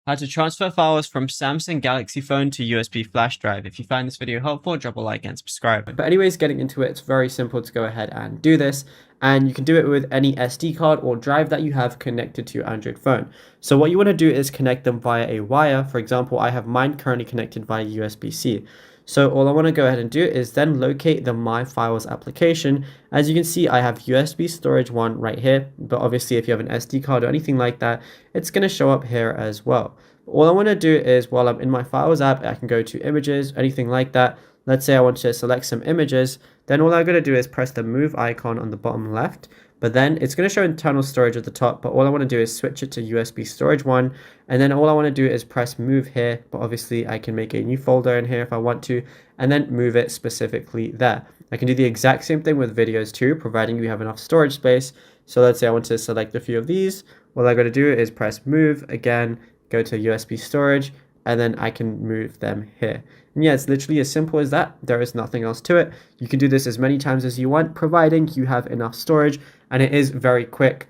How to transfer files from Samsung Galaxy phone to USB flash drive. If you find this video helpful, drop a like and subscribe. But anyways, getting into it, it's very simple to go ahead and do this. And you can do it with any SD card or drive that you have connected to your Android phone. So what you want to do is connect them via a wire. For example, I have mine currently connected via USB-C. So all I want to go ahead and do is then locate the My Files application. As you can see, I have USB storage 1 right here, but obviously if you have an SD card or anything like that, it's going to show up here as well. All I want to do is while I'm in my Files app, I can go to images, anything like that. Let's say I want to select some images, then all I'm going to do is press the move icon on the bottom left, but then it's going to show internal storage at the top, but all I want to do is switch it to USB storage 1, and then all I want to do is press move here, but obviously I can make a new folder in here if I want to, and then move it specifically there. I can do the exact same thing with videos too, providing you have enough storage space. So let's say I want to select a few of these, all I'm going to do is press move again, go to USB storage, and then I can move them here. And yeah, it's literally as simple as that. There is nothing else to it. You can do this as many times as you want, providing you have enough storage, and it is very quick.